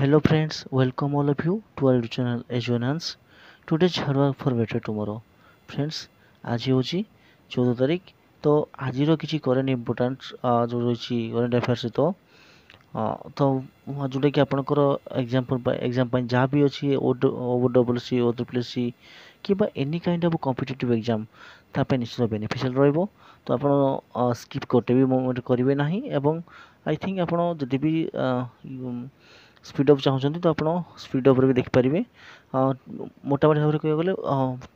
Hello friends, welcome all of you to our YouTube channel Ejonans. Today's hard work for better tomorrow. Friends, ଆଜି ହେଉଛି 14 ତାରିଖ ତ ଆଜିର କିଛି କରେଣ୍ଟ ଇମ୍ପୋର୍ଟାଣ୍ଟ ଯେଉଁ ରହିଛି କରେଣ୍ଟ ଆଫେୟାର୍ସ ସହିତ ତ ଯେଉଁଟାକି ଆପଣଙ୍କର ଏକ୍ଜାମ୍ ପାଇଁ ଯାହା ବି ଅଛି OSSC, OSSC କିମ୍ବା any kind of competitive exam ତା ପାଇଁ ନିଶ୍ଚିତ ବେନିଫିସିଆଲ୍ ରହିବ। ତ ଆପଣ ସ୍କିପ୍ ଗୋଟେ ବି ମୋମେଣ୍ଟ କରିବେ ନାହିଁ ଏବଂ ଆଇ ଥିଙ୍କ ଆପଣ ଯଦି ବି ସ୍ପିଡ୍ ଅପ୍ ଚାହୁଁଛନ୍ତି ତ ଆପଣ ସ୍ପିଡ୍ ଅପ୍ରେ ବି ଦେଖିପାରିବେ। ମୋଟାମୋଟି ଭାବରେ କହିବାକୁ ଗଲେ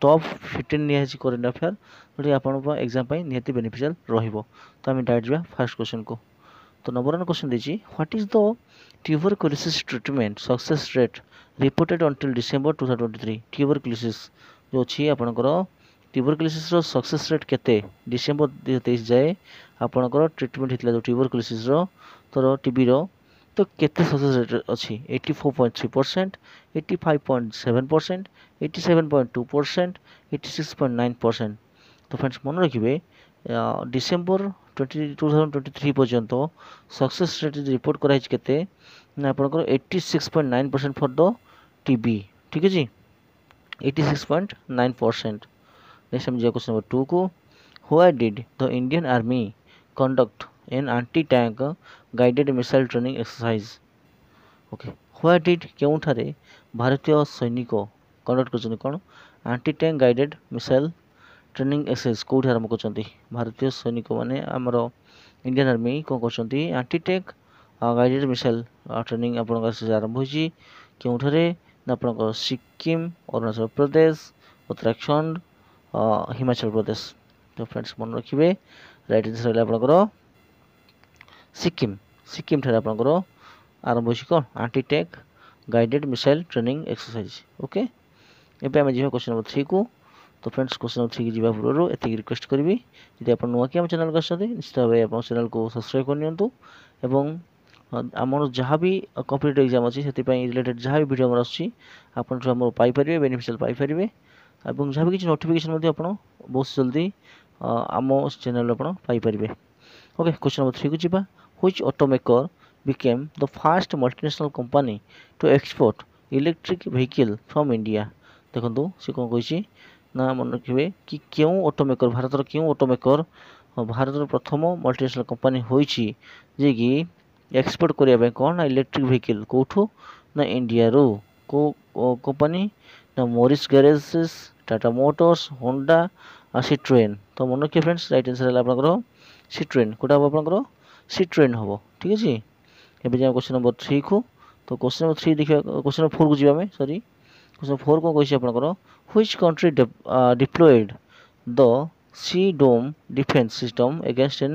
ଟପ୍ 15 ନିଆହେଇଛି କରେଣ୍ଟ ଆଫେୟାର୍ ଯେଉଁଟାକି ଆପଣଙ୍କ ଏକ୍ଜାମ୍ ପାଇଁ ନିହାତି ବେନିଫିସିଆଲ୍ ରହିବ। ତ ଆମେ ଡାଇରେକ୍ଟ ଯିବା ଫାର୍ଷ୍ଟ କ୍ୱେଶ୍ଚନ୍କୁ। ତ ନମ୍ବର 1 କ୍ୱେଶ୍ଚନ୍ ଦେଇଛି, what is the tuberculosis treatment success rate reported until December 2023? tuberculosis ଯେଉଁ ଅଛି ଆପଣଙ୍କର tuberculosis ସକ୍ସେସ୍ ରେଟ୍ କେତେ ଡିସେମ୍ବର 2023 ଯାଏ ଆପଣଙ୍କର ଟ୍ରିଟମେଣ୍ଟ ହେଇଥିଲା ଯେଉଁ tuberculosis ତର ଟିବିର ତ କେତେ ସକ୍ସେସ୍ ରେଟ୍ ଅଛି 84.3%, 85.7%, 87.2%, 86.9%। ତ ଫ୍ରେଣ୍ଡସ୍ ମନେ ରଖିବେ ଡିସେମ୍ବର 2023 ପର୍ଯ୍ୟନ୍ତ ସକ୍ସେସ୍ ରେଟ୍ ରିପୋର୍ଟ କରାଯାଇଛି କେତେ ନା ଆପଣଙ୍କର 86.9% ଫର୍ ଦ ଟିବି। ଠିକ୍ ଅଛି, 86.9%। ନେକ୍ସଟ ଆମେ ଯିବା କ୍ୱେଶ୍ଚନ୍ ନମ୍ବର 2 କୁ। Where did the Indian Army conduct an anti-tank guided missile training exercise? Okay, Where did କେଉଁଠାରେ ଭାରତୀୟ ସୈନିକ କଣ୍ଡକ୍ଟ କରିଛନ୍ତି କ'ଣ anti tank guided missile training exercise କେଉଁଠି ଆରମ୍ଭ କରିଛନ୍ତି? ଭାରତୀୟ ସୈନିକମାନେ ଆମର ଇଣ୍ଡିଆନ୍ ଆର୍ମି କ'ଣ କରୁଛନ୍ତି anti tank guided missile training ଆପଣଙ୍କ ଆରମ୍ଭ ହୋଇଛି କେଉଁଠାରେ ନା ଆପଣଙ୍କର ସିକିମ୍, ଅରୁଣାଚଳ ପ୍ରଦେଶ, ଉତ୍ତରାଖଣ୍ଡ, ହିମାଚଳ ପ୍ରଦେଶ। ତ ଫ୍ରେଣ୍ଡସ୍ ମନେ ରଖିବେ ରାଇଟ୍ ଆନ୍ସର୍ ରହିଲା ଆପଣଙ୍କର ସିକିମ୍ ଠାରେ ଆପଣଙ୍କର ଆରମ୍ଭ ହୋଇଛି କ'ଣ anti tank guided missile training exercise. Okay, ଏବେ ଆମେ ଯିବା କ୍ୱେଶ୍ଚନ୍ ନମ୍ବର 3 କୁ। ତ ଫ୍ରେଣ୍ଡସ୍ କ୍ୱେଶ୍ଚନ୍ ନମ୍ବର 3 କି ଯିବା ପୂର୍ବରୁ ଏତିକି ରିକ୍ୱେଷ୍ଟ କରିବି, ଯଦି ଆପଣ ନୂଆ କି ଆମ ଚ୍ୟାନେଲ୍କୁ ଆସିଛନ୍ତି ନିଶ୍ଚିତ ଭାବେ ଆପଣ ଚ୍ୟାନେଲ୍କୁ ସବସ୍କ୍ରାଇବ୍ କରିନିଅନ୍ତୁ ଏବଂ ଆମର ଯାହା ବି କମ୍ପିଟେଟିଭ୍ ଏକ୍ଜାମ୍ ଅଛି ସେଥିପାଇଁ ରିଲେଟେଡ୍ ଯାହା ବି ଭିଡ଼ିଓ ଆମର ଆସୁଛି ଆପଣଠୁ ଆମର ପାଇପାରିବେ, ବେନିଫିସିଆଲ୍ ପାଇପାରିବେ ଏବଂ ଯାହା ବି କିଛି ନୋଟିଫିକେସନ୍ ମଧ୍ୟ ଆପଣ ବହୁତ ଜଲ୍ଦି ଆମ ଚ୍ୟାନେଲ୍ରେ ଆପଣ ପାଇପାରିବେ। ଓକେ, କ୍ୱେଶ୍ଚନ୍ ନମ୍ବର 3 କୁ ଯିବା। Which automaker became the first multinational company to export electric vehicle from India? ଦେଖନ୍ତୁ ସେ କ'ଣ କହିଛି ନା ମନେ ରଖିବେ କି କେଉଁ ଅଟୋମେକର ଭାରତର କେଉଁ ଅଟୋମେକର ଭାରତର ପ୍ରଥମ ମଲ୍ଟିନେସନାଲ୍ କମ୍ପାନୀ ହୋଇଛି ଯିଏକି ଏକ୍ସପୋର୍ଟ କରିବା ପାଇଁ କ'ଣ ନା ଇଲେକ୍ଟ୍ରିକ୍ ଭେହିକିଲ୍ କେଉଁଠୁ ନା ଇଣ୍ଡିଆରୁ। କେଉଁ କମ୍ପାନୀ ନା ମରିସ୍ ଗ୍ୟାରେଜେସ୍, ଟାଟା ମୋଟର୍ସ, ହୋଣ୍ଡା ଆଉ ସିଟ୍ରୋଏନ୍। ତ ମନେ ରଖିବେ ଫ୍ରେଣ୍ଡସ୍ ରାଇଟ୍ ଆନ୍ସର୍ ହେଲା ଆପଣଙ୍କର ସିଟ୍ରୋଏନ୍। କେଉଁଟା ହେବ ଆପଣଙ୍କର ସିଟ୍ରୋଏନ୍ ହେବ। ଠିକ୍ ଅଛି, ଏବେ ଯିବା କ୍ୱେଶ୍ଚନ୍ ନମ୍ବର 3 କୁ। ତ କ୍ୱେଶ୍ଚନ୍ ନମ୍ବର 3 ଦେଖିବା, କ୍ୱେଶ୍ଚନ୍ ନମ୍ବର 4 କୁ ଯିବା ଆମେ ସରି। କ୍ୱେଶ୍ଚନ୍ 4 କ'ଣ କହିଛି ଆପଣଙ୍କର which country deployed the Sea Dome defense system against an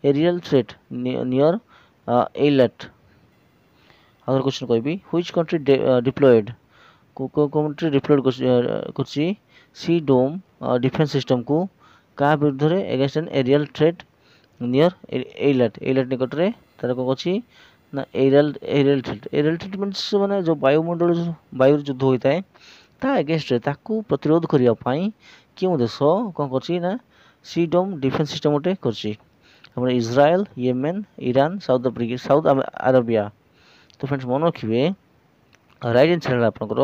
aerial threat near Eilat? ଆଉଥରେ କ୍ୱେଶ୍ଚନ୍ କହିବି, which country deployed କେଉଁ କଣ୍ଟ୍ରି ଡିପ୍ଲୋଏଡ୍ କରିଛି ସି ଡୋମ୍ ଡିଫେନ୍ସ ସିଷ୍ଟମ୍କୁ କାହା ବିରୁଦ୍ଧରେ ଏଗେନ୍ଷ୍ଟ ଆନ୍ ଏରିଆଲ୍ ଥ୍ରେଟ୍ ନିୟର୍ ଏଇଲାଟ୍ ନିକଟରେ ତାର କ'ଣ ଅଛି ନା ଏରିଆଲ୍ ଥ୍ରେଟ୍ ମିନ୍ସ ମାନେ ଯେଉଁ ବାୟୁମଣ୍ଡଳ ବାୟୁର ଯୁଦ୍ଧ ହୋଇଥାଏ ତା ଏଗେନ୍ଷ୍ଟରେ ତାକୁ ପ୍ରତିରୋଧ କରିବା ପାଇଁ କେଉଁ ଦେଶ କ'ଣ କରିଛି ନା ସି ଡୋମ୍ ଡିଫେନ୍ସ ସିଷ୍ଟମ୍ ଗୋଟେ କରିଛି ଆମର Israel, Yemen, Iran, south Arabia. ତ ଫ୍ରେଣ୍ଡସ୍ ମନେ ରଖିବେ ରାଇଟ୍ ଆନ୍ସର୍ ହେଲା ଆପଣଙ୍କର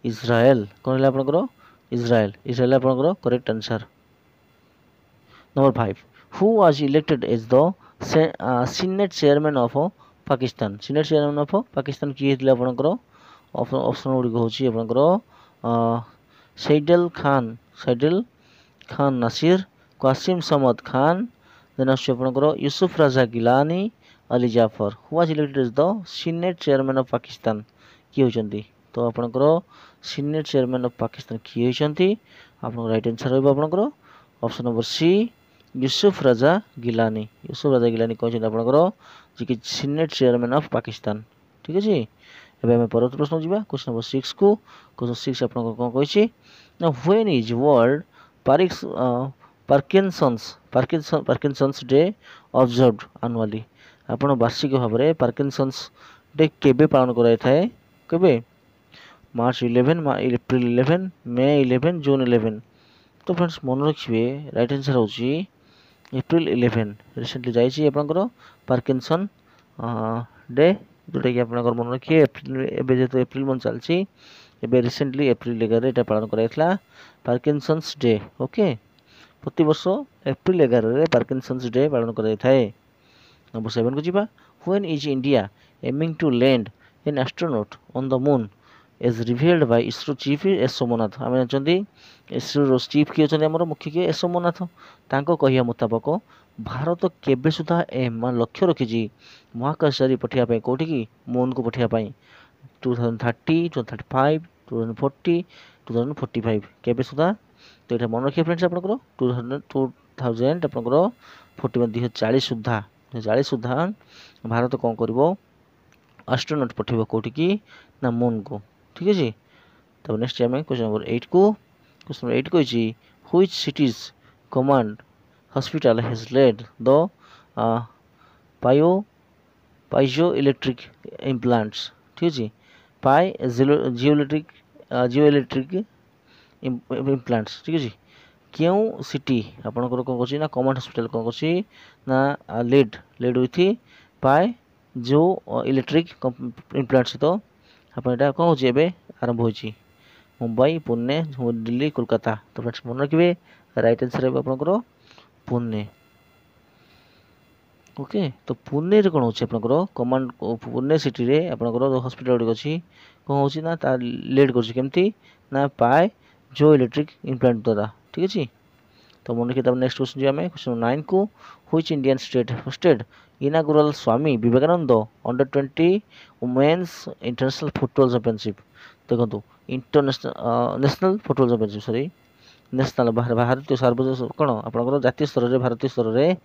ଇସ୍ରାଏଲ୍। କ'ଣ ହେଲା ଆପଣଙ୍କର ଇସ୍ରାଏଲ୍ ଆପଣଙ୍କର correct answer. Number 5, who was elected as the Senate chairman of Pakistan? Senate chairman of Pakistan କିଏ ହେଇଥିଲେ ଆପଣଙ୍କର ଅପସନ୍ ଗୁଡ଼ିକ ହେଉଛି ଆପଣଙ୍କର ସୈଡଲ୍ ଖାନ୍ ନାସିର୍, ୱାସିମ୍ ସମଦ ଖାନ୍, ଦେନ୍ ଆସୁଛି ଆପଣଙ୍କର Yusuf Raza Gilani, Ali Zafar. Who was elected as the senate chairman of Pakistan କିଏ ହେଉଛନ୍ତି? ତ ଆପଣଙ୍କର ସିନେଟ୍ ଚେୟାରମ୍ୟାନ୍ ଅଫ୍ ପାକିସ୍ତାନ କିଏ ହେଉଛନ୍ତି? ଆପଣଙ୍କର ରାଇଟ୍ ଆନ୍ସର୍ ରହିବ ଆପଣଙ୍କର option number C Yusuf Raza Geelani. କହିଛନ୍ତି ଆପଣଙ୍କର ଯିଏକି ସିନେଟ୍ ଚେୟାରମ୍ୟାନ୍ ଅଫ୍ ପାକିସ୍ତାନ। ଠିକ୍ ଅଛି, ଏବେ ଆମେ ପରବର୍ତ୍ତୀ ପ୍ରଶ୍ନ ଯିବା କ୍ୱେଶ୍ଚନ୍ ନମ୍ବର 6 କୁ। କ୍ୱେଶ୍ଚନ୍ 6 ଆପଣଙ୍କର କ'ଣ କହିଛି ନା when is World Parkinson's day observed annually? ଆପଣ ବାର୍ଷିକ ଭାବରେ ପାର୍କିନସନ୍ସ ଡେ କେବେ ପାଳନ କରାଯାଇଥାଏ? କେବେ? March 11, April 11, May 11, June 11। ତ ଫ୍ରେଣ୍ଡସ୍ ମନେ ରଖିବେ ରାଇଟ୍ ଆନ୍ସର୍ ହେଉଛି ଏପ୍ରିଲ 11। ରିସେଣ୍ଟଲି ଯାଇଛି ଆପଣଙ୍କର ପାର୍କିନସନ୍ ଡେ जोटा कि आपनकर मन रखिए एप्रिल एबे जेतो एप्रिल मंथ चलछि एबे रिसेंटली एप्रिल 11 रे एटा पालन कराइथला पार्किंसंस डे ओके प्रति वर्ष एप्रिल 11 रे पार्किंसंस डे पालन कराइथाए। नंबर 7 को जीवा when is India aiming to land an astronaut on the moon as revealed by ISRO chief S Somanath आम जानते इसरो चीफ किए अच्छा आम मुख्य किए एस सोमनाथ तांको कहिया मुताबक भारत केबे सुधा एम लक्ष्य रखी महाकाशचारी पठाइबा कौटी की मून को पठाइबा 2030 2035 2040 2045 केबे सुधा तो ये मन रखिए फ्रेंड्स आपंकर 2000 आपंकर 41 2040 सुधा 2040 सुधा भारत कौन कर एस्ट्रोनॉट पठेब कौटी की ना मून को ठीक है। तब नेक्स्ट आम क्वेश्चन नंबर 8 को क्वेश्चन नंबर 8 कही which cities command hospital has led the piezoelectric implants ठीक है पाई जिओ इलेक्ट्रिक इम्प्लांट्स ठीक है क्यों सिटी आपंकर कौन कर ना कमांड हॉस्पिटल कौन कर ना लेड लेड विथ पाए जो इलेक्ट्रिक इम्प्लांट सहित आप कौन हो आरंभ हो मुंबई पुणे दिल्ली कोलकाता तो फ्रेंड्स मन रखिए राइट आंसर है आपंकर पुणे ओके। तो पुणे रे कौन हो कमांड पुणे सिटी रे आपंकर हॉस्पिटल गुड़िक अच्छी कौन हो ना तार लेड करमती ना पाए जो इलेक्ट्रिक इम्प्लांट द्वारा ठीक अच्छे। तो मन रखिए नेक्स्ट क्वेश्चन जी आम क्वेश्चन 9 को which Indian state hosted inaugural Swami Vivekananda under 20 women's international football championship देखो international national football championship sorry national भारतीय सार्वजनिक कौन आपंकर जातीय स्तर में भारतीय स्तर में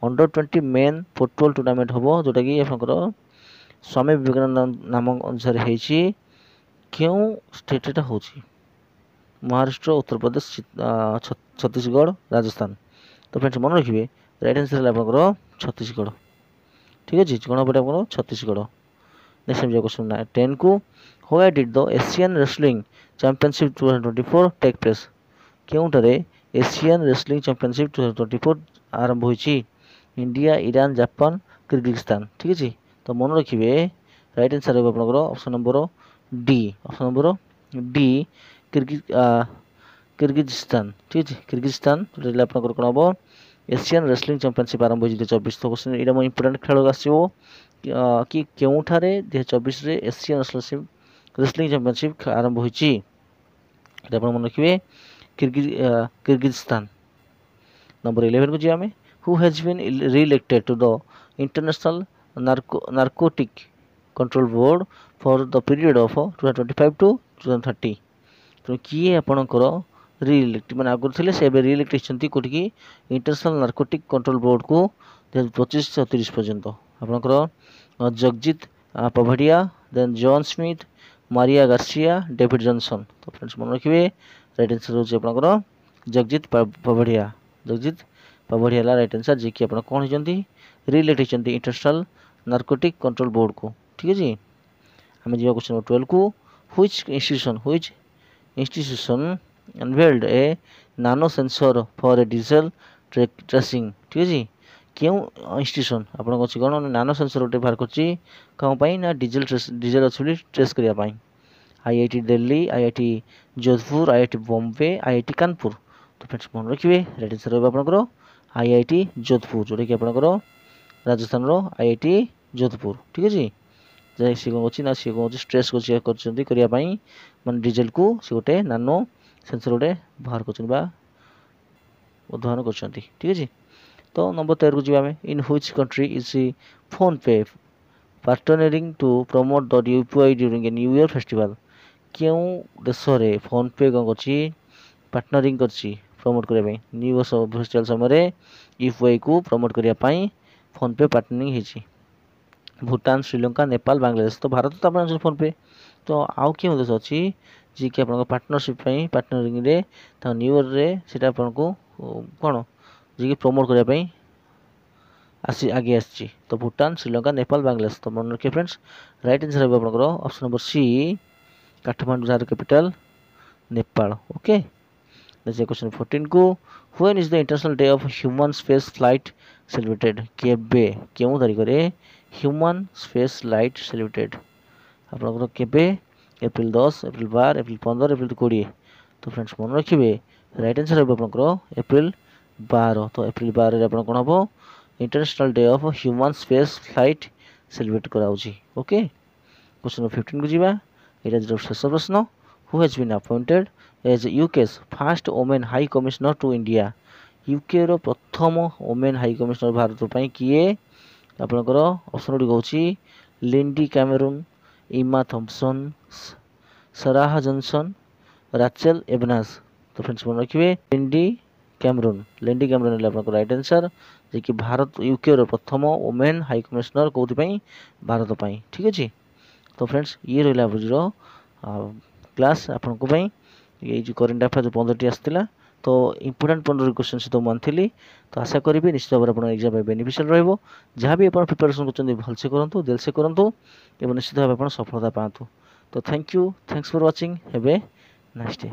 अंडर 20 मेन फुटबॉल टूर्नामेंट हम जोटा कि आपंकर स्वामी विवेकानंद नाम अनुसार होती क्यों स्टेट हो महाराष्ट्र उत्तर प्रदेश छत्तीसगढ़ राजस्थान तो फ्रेंड्स मन रखिए राइट आंसर है आपंकर छत्तीसगढ़ ठीक है कौन पे आप छत्तीसगढ़। नेक्स्ट क्वेश्चन 10 को where did the Asian wrestling championship 2024 take place क्योंठारे एशियन रेसलिंग चैंपियनशिप 2024 आरंभ होती इंडिया ईरान जापान किर्गिस्तान ठीक है। तो मन रखिए राइट आंसर है आपंकर option number D option number D Kyrgyzstan ठीक है किर्गिस्तान आपंकर कौन हम एशियन रेसलिंग चैंपियनशिप आरंभ हो 2024 तो क्वेश्चन यहाँ इंपोर्टेंट खेल आसो कि क्योंठारे 2024 रे एशियन रेसलिंग चैंपियनशिप आरंभ होती मन रखिए किर्गिस्तान। नंबर 11 को जी आम who has been re-elected to the International Narcotic Control Board for the period of 2025 to 2030 तो किए आपणकर री-इलेक्ट मैंने आगुरी थे से री-इलेक्ट होती कौटी की इंटरनेशनल नार्कोटिक कंट्रोल बोर्ड को 2025 से 30 पर्यंत आपणकर Jagjit Pavadia then John Smith Maria Garcia David Johnson तो फ्रेंड्स मन रखिए राइट आंसर हो आपणकर जगजीत पभाडिया राइट आंसर जी कि आप कौन होती री-इलेक्ट होती इंटरनेशनल नार्कोटिक कंट्रोल बोर्ड को ठीक है। आम जी क्वेश्चन नंबर 12 को which institution unveiled a nano sensor for a diesel tracing ठीक है क्यों इंस्टीट्यूशन आपन अच्छी कौन नानो सेंसर गोटे बाहर कर ना डीजेल अच्छी ट्रेस करने IIT Delhi IIT Jodhpur IIT Bombay IIT Kanpur तो फ्रेंड्स मन रखिए राइट आंसर होगा आपंकर आईआईटी जोधपुर जोटा कि आपंकर राजस्थान आईआईटी जोधपुर ठीक है सी कौन अच्छी ना सी कौन स्ट्रेस करने मान डीजेल को सी गोटे नानो सेंसर गोटे बाहर कर उद्भावन कर ठीक है। तो नंबर 13 को जी आम in which country is PhonePe partnering to promote the UPI during a new year festival क्यों देश में फोन पे कौन कर पार्टनरिंग कर प्रमोट करने न्यू ईयर फेस्टिवल समय यूपीआई को प्रमोट करने फोन पे पार्टनरिंग होती भूटान श्रीलंका नेपाल बांग्लादेश तो भारत तो आप फोन पे तो आउ क्यों देश अच्छी जी कि आप पार्टनरशिप पार्टनरिंग रे न्यू ईयर रे सीटा आपन को कौन जी कि प्रमोट करने आगे आसी तो भूटान श्रीलंका नेपाल बांग्लादेश तो मन रखिए फ्रेंड्स राइट आंसर है आपंकर ऑप्शन नंबर सी काठमांडू जार कैपिटल नेपाल ओके। क्वेश्चन 14 को when is the international day of human space flight celebrated केबे क्यों तारीख में ह्यूमन स्पेस लाइट सेलिब्रेटेड आपनकर केबे एप्रिल 10 एप्रिल 12 एप्रिल 15 एप्रिल 20 तो फ्रेंड्स मन रखिए राइट आंसर है आपनकर एप्रिल 12 तो एप्रिल 12 रे आपन कोन हबो international day of human space flight celebrate कराउची ओके क्वेश्चन नंबर 15 को जीवा एटा जो शेष प्रश्न who has been appointed as UK's first women high commissioner to India UK रो प्रथम वुमेन हाई कमिश्नर भारत पई किए आपनकर ऑप्शन गुडी कहूची लिंडी कैमेरून इमा थॉम्पसन सराह जॉनसन राचेल एबनास तो फ्रेंड्स मन रखिए लिंडी कैमरून आपन राइट आंसर जे कि भारत यूके रो प्रथम वुमेन हाई कमिश्नर कोथि पई भारत पई ठीक अछि तो फ्रेंड्स ये रहिला बुझरो क्लास आपन को पई ये जो करेंट अफेयर 15 टी आस्तिला तो इंपोर्टेंट 15 क्वेश्चन से तो मानथिली तो आशा करी निश्चित भाव आप एग्जाम बेनिफिशियल रहिबो जहाँ भी आप प्रिपरेशन करछन भल से करंतु दिल से करंतु एवं निश्चित भाव आप सफलता पातु तो thank you thanks for watching have a nice day.